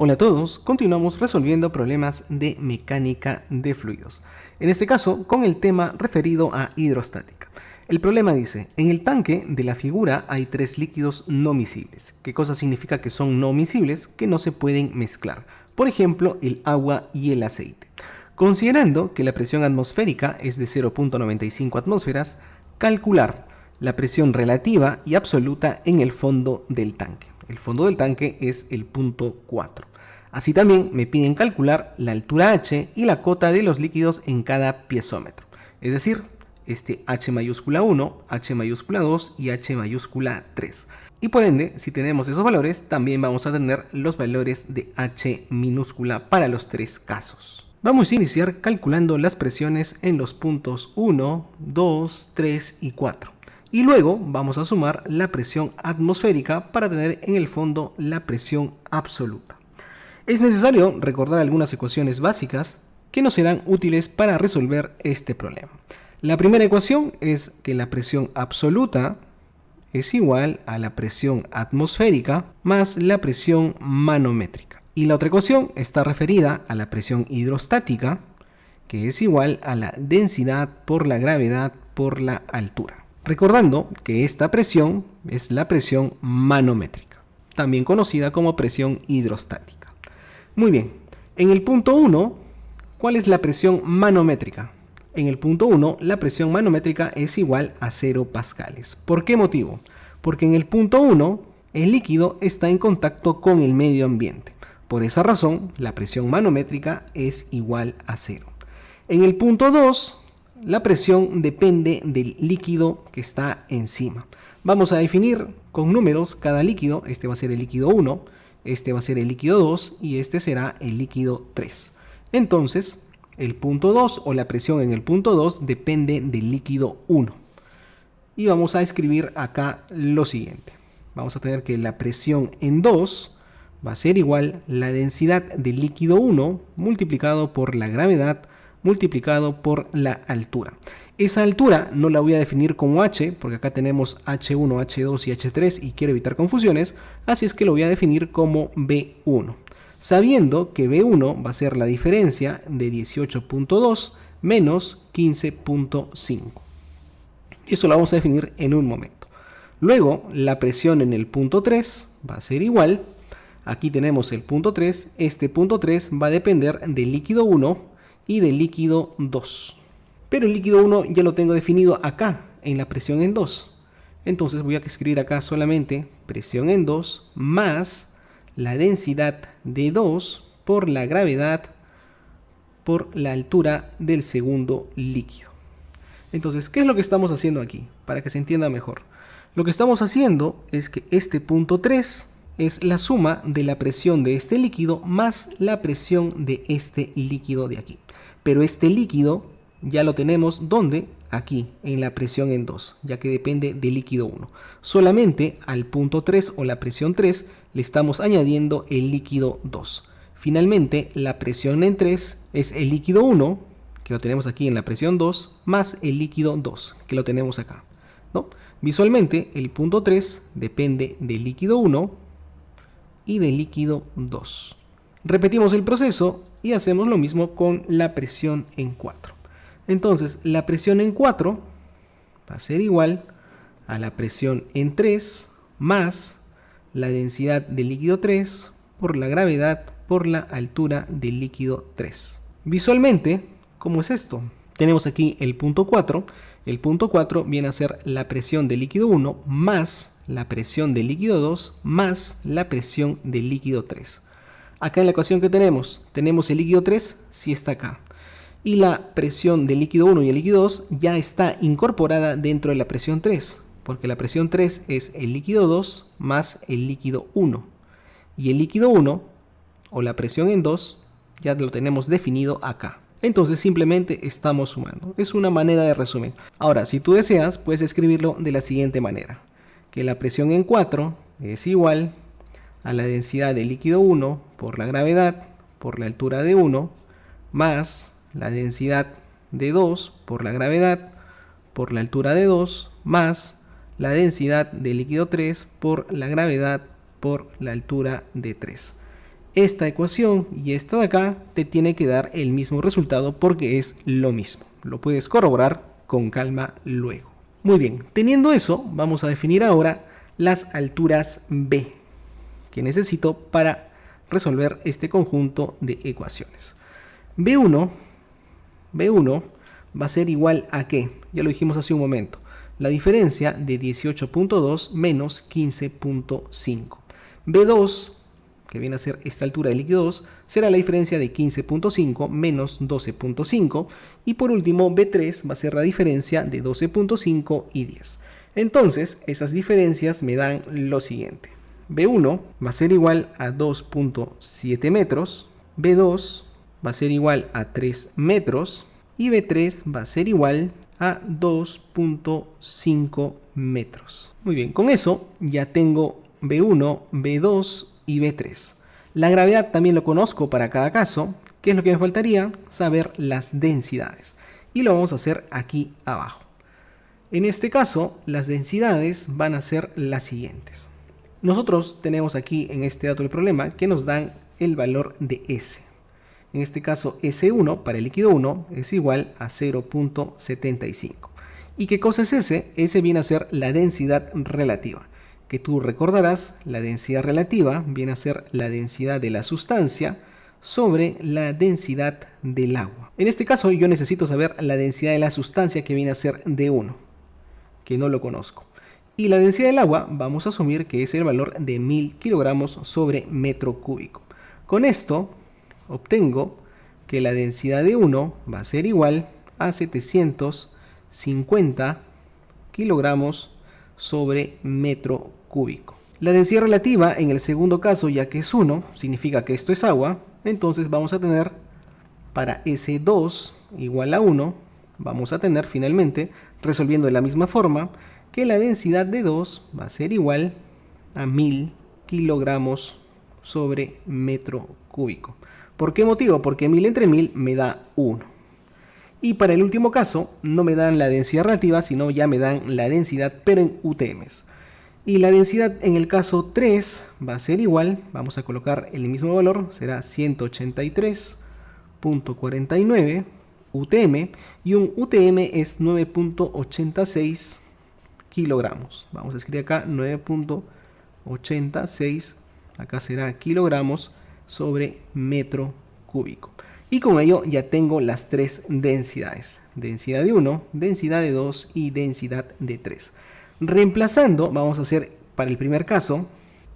Hola a todos, continuamos resolviendo problemas de mecánica de fluidos. En este caso, con el tema referido a hidrostática. El problema dice, en el tanque de la figura hay 3 líquidos no miscibles. ¿Qué cosa significa que son no miscibles? Que no se pueden mezclar. Por ejemplo, el agua y el aceite. Considerando que la presión atmosférica es de 0.95 atmósferas, calcular la presión relativa y absoluta en el fondo del tanque. El fondo del tanque es el punto 4. Así también me piden calcular la altura h y la cota de los líquidos en cada piezómetro. Es decir, este h mayúscula 1, h mayúscula 2 y h mayúscula 3. Y por ende, si tenemos esos valores, también vamos a tener los valores de h minúscula para los 3 casos. Vamos a iniciar calculando las presiones en los puntos 1, 2, 3 y 4. Y luego vamos a sumar la presión atmosférica para tener en el fondo la presión absoluta. Es necesario recordar algunas ecuaciones básicas que nos serán útiles para resolver este problema. La primera ecuación es que la presión absoluta es igual a la presión atmosférica más la presión manométrica. Y la otra ecuación está referida a la presión hidrostática, que es igual a la densidad por la gravedad por la altura. Recordando que esta presión es la presión manométrica, también conocida como presión hidrostática. Muy bien, en el punto 1, ¿cuál es la presión manométrica? En el punto 1, la presión manométrica es igual a 0 pascales. ¿Por qué motivo? Porque en el punto 1, el líquido está en contacto con el medio ambiente. Por esa razón, la presión manométrica es igual a 0. En el punto 2, la presión depende del líquido que está encima. Vamos a definir con números cada líquido. Este va a ser el líquido 1, este va a ser el líquido 2 y este será el líquido 3. Entonces, el punto 2 o la presión en el punto 2 depende del líquido 1. Y vamos a escribir acá lo siguiente. Vamos a tener que la presión en 2 va a ser igual a la densidad del líquido 1 multiplicado por la gravedad multiplicado por la altura. Esa altura no la voy a definir como h, porque acá tenemos h1, h2 y h3 y quiero evitar confusiones, así es que lo voy a definir como B1, sabiendo que B1 va a ser la diferencia de 18.2 menos 15.5. Eso lo vamos a definir en un momento. Luego, la presión en el punto 3 va a ser igual, aquí tenemos el punto 3, este punto 3 va a depender del líquido 1 y del líquido 2. Pero el líquido 1 ya lo tengo definido acá, en la presión en 2. Entonces voy a escribir acá solamente presión en 2 más la densidad de 2 por la gravedad por la altura del segundo líquido. Entonces, ¿qué es lo que estamos haciendo aquí? Para que se entienda mejor. Lo que estamos haciendo es que este punto 3 es la suma de la presión de este líquido más la presión de este líquido de aquí. Pero este líquido ya lo tenemos, ¿dónde? Aquí, en la presión en 2, ya que depende del líquido 1. Solamente al punto 3 o la presión 3 le estamos añadiendo el líquido 2. Finalmente, la presión en 3 es el líquido 1, que lo tenemos aquí en la presión 2, más el líquido 2, que lo tenemos acá, ¿no? Visualmente, el punto 3 depende del líquido 1 y del líquido 2. Repetimos el proceso y hacemos lo mismo con la presión en 4. Entonces, la presión en 4 va a ser igual a la presión en 3 más la densidad del líquido 3 por la gravedad por la altura del líquido 3. Visualmente, ¿cómo es esto? Tenemos aquí el punto 4. El punto 4 viene a ser la presión del líquido 1 más la presión del líquido 2 más la presión del líquido 3. Acá en la ecuación que tenemos el líquido 3, sí está acá. Y la presión del líquido 1 y el líquido 2 ya está incorporada dentro de la presión 3, porque la presión 3 es el líquido 2 más el líquido 1. Y el líquido 1, o la presión en 2, ya lo tenemos definido acá. Entonces simplemente estamos sumando. Es una manera de resumir. Ahora, si tú deseas, puedes escribirlo de la siguiente manera. Que la presión en 4 es igual a la densidad del líquido 1 por la gravedad por la altura de 1 más la densidad de 2 por la gravedad por la altura de 2 más la densidad del líquido 3 por la gravedad por la altura de 3. esta ecuación y esta de acá te tiene que dar el mismo resultado porque es lo mismo. Lo puedes corroborar con calma luego. Muy bien, teniendo eso, vamos a definir ahora las alturas B que necesito para resolver este conjunto de ecuaciones. B1 va a ser igual a ¿qué? Ya lo dijimos hace un momento. La diferencia de 18.2 menos 15.5. B2, que viene a ser esta altura del líquido 2, será la diferencia de 15.5 menos 12.5. Y por último, B3 va a ser la diferencia de 12.5 y 10. Entonces, esas diferencias me dan lo siguiente. B1 va a ser igual a 2.7 metros. B2 va a ser igual a 3 metros. Y B3 va a ser igual a 2.5 metros. Muy bien, con eso ya tengo B1, B2 y B3. La gravedad también lo conozco para cada caso. ¿Qué es lo que me faltaría? Saber las densidades. Y lo vamos a hacer aquí abajo. En este caso, las densidades van a ser las siguientes. Nosotros tenemos aquí en este dato del problema que nos dan el valor de S. En este caso, S1 para el líquido 1 es igual a 0.75. ¿Y qué cosa es S? S viene a ser la densidad relativa. Que tú recordarás, la densidad relativa viene a ser la densidad de la sustancia sobre la densidad del agua. En este caso, yo necesito saber la densidad de la sustancia que viene a ser D1, que no lo conozco. Y la densidad del agua vamos a asumir que es el valor de 1000 kilogramos sobre metro cúbico. Con esto obtengo que la densidad de 1 va a ser igual a 750 kilogramos sobre metro cúbico. La densidad relativa en el segundo caso, ya que es 1, significa que esto es agua, entonces vamos a tener para S2 igual a 1, vamos a tener finalmente, resolviendo de la misma forma, que la densidad de 2 va a ser igual a 1000 kilogramos sobre metro cúbico. ¿Por qué motivo? Porque 1000 entre 1000 me da 1. Y para el último caso, no me dan la densidad relativa, sino ya me dan la densidad, pero en UTMs. Y la densidad en el caso 3 va a ser igual, vamos a colocar el mismo valor, será 183.49 UTM. Y un UTM es 9.86 kilogramos. Vamos a escribir acá 9.86, acá será kilogramos sobre metro cúbico. Y con ello ya tengo las tres densidades. Densidad de 1, densidad de 2 y densidad de 3. Reemplazando, vamos a hacer para el primer caso,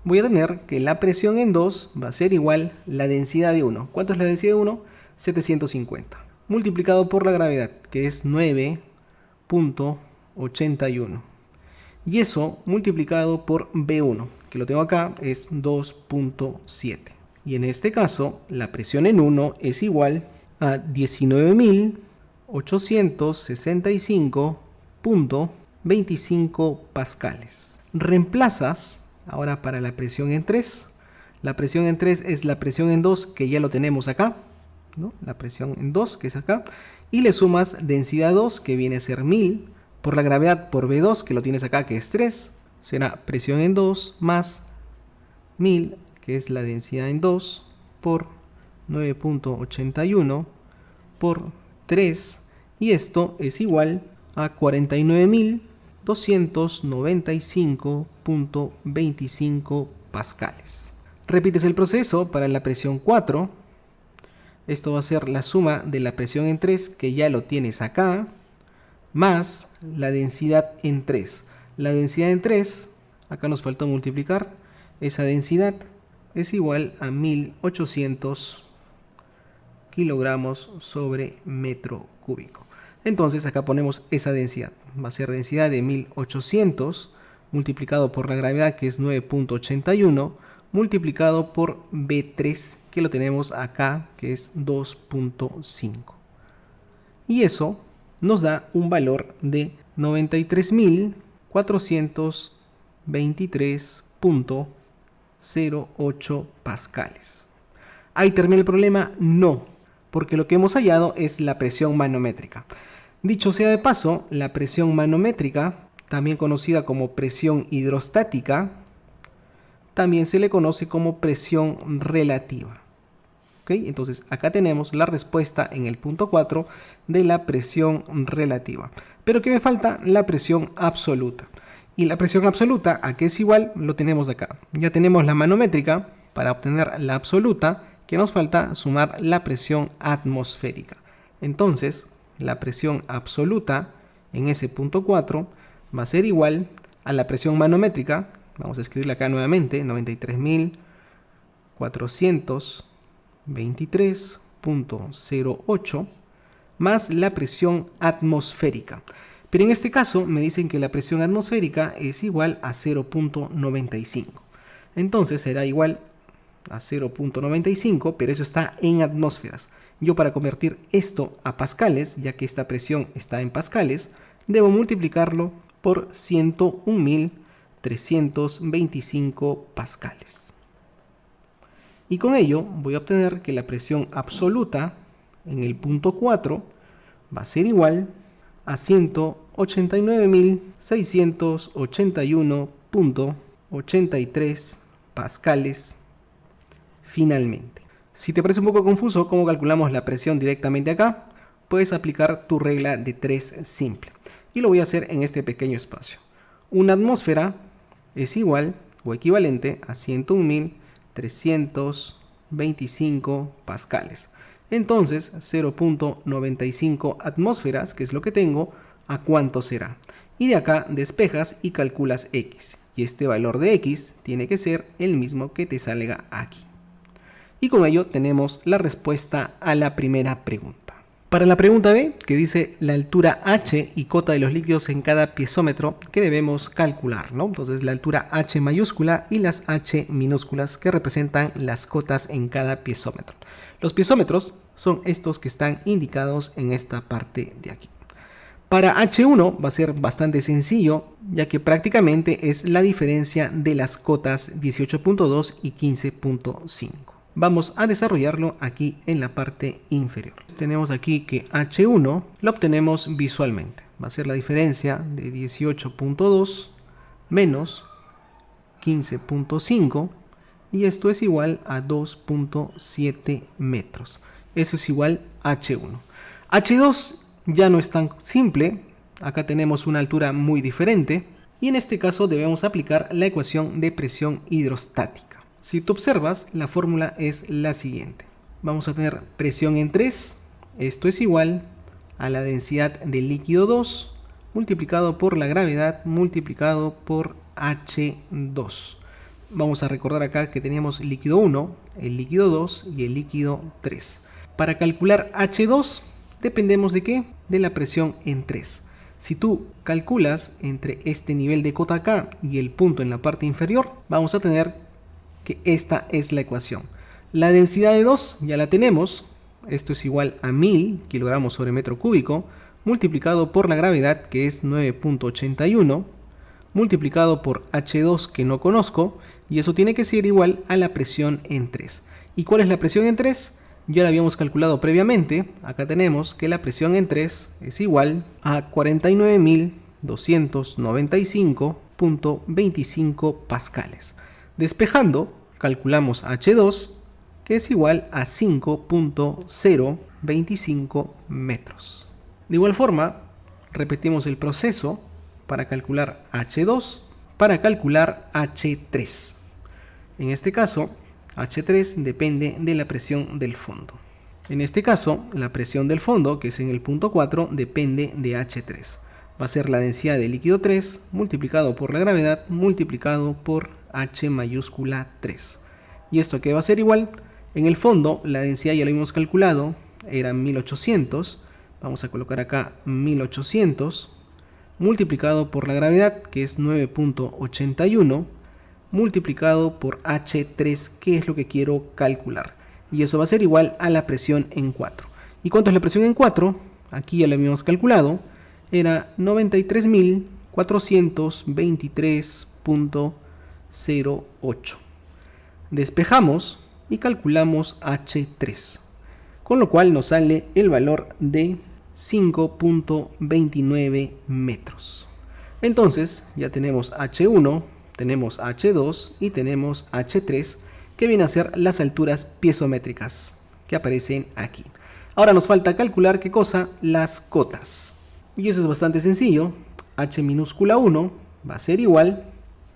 voy a tener que la presión en 2 va a ser igual a la densidad de 1. ¿Cuánto es la densidad de 1? 750. Multiplicado por la gravedad, que es 9.81. Y eso multiplicado por B1, que lo tengo acá, es 2.7. Y en este caso, la presión en 1 es igual a 19.865.25 pascales. Reemplazas ahora para la presión en 3. La presión en 3 es la presión en 2, que ya lo tenemos acá, ¿no? La presión en 2, que es acá. Y le sumas densidad 2, que viene a ser 1000, por la gravedad por B2, que lo tienes acá, que es 3. Será presión en 2 más 1000, que es la densidad en 2, por 9.81 por 3, y esto es igual a 49.295.25 pascales. Repites el proceso para la presión 4. Esto va a ser la suma de la presión en 3, que ya lo tienes acá, más la densidad en 3. La densidad en 3, acá nos faltó multiplicar, esa densidad es igual a 1800 kilogramos sobre metro cúbico. Entonces acá ponemos esa densidad. Va a ser densidad de 1800 multiplicado por la gravedad, que es 9.81, multiplicado por B3, que lo tenemos acá, que es 2.5. Y eso nos da un valor de 93.423.08 pascales. ¿Ahí termina el problema? No, porque lo que hemos hallado es la presión manométrica. Dicho sea de paso, la presión manométrica, también conocida como presión hidrostática, también se le conoce como presión relativa. ¿Ok? Entonces acá tenemos la respuesta en el punto 4 de la presión relativa. Pero ¿qué me falta? La presión absoluta. Y la presión absoluta, ¿a qué es igual? Lo tenemos acá. Ya tenemos la manométrica para obtener la absoluta, que nos falta sumar la presión atmosférica. Entonces, la presión absoluta en ese punto 4 va a ser igual a la presión manométrica. Vamos a escribirla acá nuevamente, 93.423.08 más la presión atmosférica. Pero en este caso me dicen que la presión atmosférica es igual a 0.95. Entonces será igual a 0.95, pero eso está en atmósferas. Yo, para convertir esto a pascales, ya que esta presión está en pascales, debo multiplicarlo por 101.325 pascales. Y con ello voy a obtener que la presión absoluta en el punto 4 va a ser igual a 189.681.83 pascales finalmente. Si te parece un poco confuso cómo calculamos la presión directamente acá, puedes aplicar tu regla de 3 simple. Y lo voy a hacer en este pequeño espacio. Una atmósfera es igual o equivalente a 101.325 pascales. Entonces, 0.95 atmósferas, que es lo que tengo, ¿a cuánto será? Y de acá despejas y calculas x. Y este valor de x tiene que ser el mismo que te salga aquí. Y con ello tenemos la respuesta a la primera pregunta. Para la pregunta B, que dice la altura h y cota de los líquidos en cada piezómetro, que debemos calcular, ¿no? Entonces la altura h mayúscula y las h minúsculas, que representan las cotas en cada piezómetro. Los piezómetros son estos que están indicados en esta parte de aquí. Para H1 va a ser bastante sencillo, ya que prácticamente es la diferencia de las cotas 18.2 y 15.5. Vamos a desarrollarlo aquí en la parte inferior. Tenemos aquí que H1 lo obtenemos visualmente. Va a ser la diferencia de 18.2 menos 15.5 y esto es igual a 2.7 metros. Eso es igual a H1. H2 ya no es tan simple. Acá tenemos una altura muy diferente y en este caso debemos aplicar la ecuación de presión hidrostática. Si tú observas, la fórmula es la siguiente. Vamos a tener presión en 3. Esto es igual a la densidad del líquido 2 multiplicado por la gravedad multiplicado por H2. Vamos a recordar acá que teníamos el líquido 1, el líquido 2 y el líquido 3. Para calcular H2 dependemos de ¿qué? De la presión en 3. Si tú calculas entre este nivel de cota acá y el punto en la parte inferior, vamos a tener que esta es la ecuación. La densidad de 2 ya la tenemos. Esto es igual a 1000 kilogramos sobre metro cúbico multiplicado por la gravedad, que es 9.81, multiplicado por H2, que no conozco, y eso tiene que ser igual a la presión en 3. ¿Y cuál es la presión en 3? Ya la habíamos calculado previamente. Acá tenemos que la presión en 3 es igual a 49.295.25 pascales. Despejando, calculamos H2, que es igual a 5.025 metros. De igual forma, repetimos el proceso para calcular H2, para calcular H3. En este caso, H3 depende de la presión del fondo. En este caso, la presión del fondo, que es en el punto 4, depende de H3. Va a ser la densidad del líquido 3 multiplicado por la gravedad multiplicado por H mayúscula 3. ¿Y esto qué va a ser igual? En el fondo, la densidad ya lo hemos calculado, era 1800. Vamos a colocar acá 1800 multiplicado por la gravedad, que es 9.81, multiplicado por H3, que es lo que quiero calcular. Y eso va a ser igual a la presión en 4. ¿Y cuánto es la presión en 4? Aquí ya lo habíamos calculado. Era 93.423.08. Despejamos y calculamos H3, con lo cual nos sale el valor de 5.29 metros. Entonces ya tenemos H1, tenemos H2 y tenemos H3, que vienen a ser las alturas piezométricas que aparecen aquí. Ahora nos falta calcular ¿qué cosa? Las cotas. Y eso es bastante sencillo. H minúscula 1 va a ser igual,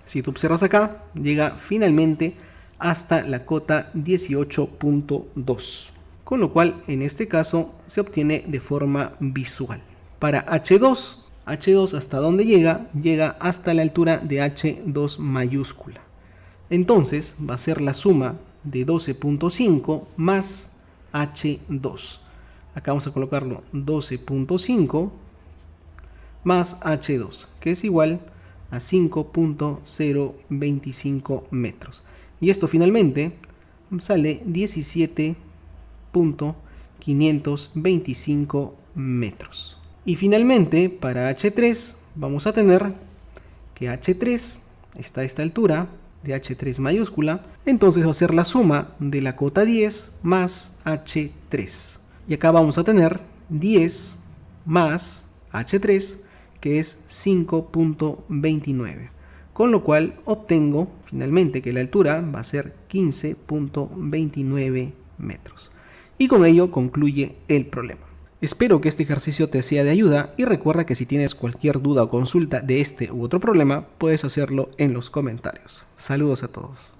si tú observas acá, llega finalmente hasta la cota 18.2. Con lo cual, en este caso, se obtiene de forma visual. Para H2, ¿hasta dónde llega? Llega hasta la altura de H2 mayúscula. Entonces, va a ser la suma de 12.5 más H2. Acá vamos a colocarlo 12.5 más H2, que es igual a 5.025 metros. Y esto finalmente sale 17.525 metros. Y finalmente, para H3, vamos a tener que H3 está a esta altura de H3 mayúscula, entonces va a ser la suma de la cota 10 más H3. Y acá vamos a tener 10 más H3, que es 5.29. Con lo cual obtengo finalmente que la altura va a ser 15.29 metros. Y con ello concluye el problema. Espero que este ejercicio te sea de ayuda y recuerda que si tienes cualquier duda o consulta de este u otro problema, puedes hacerlo en los comentarios. Saludos a todos.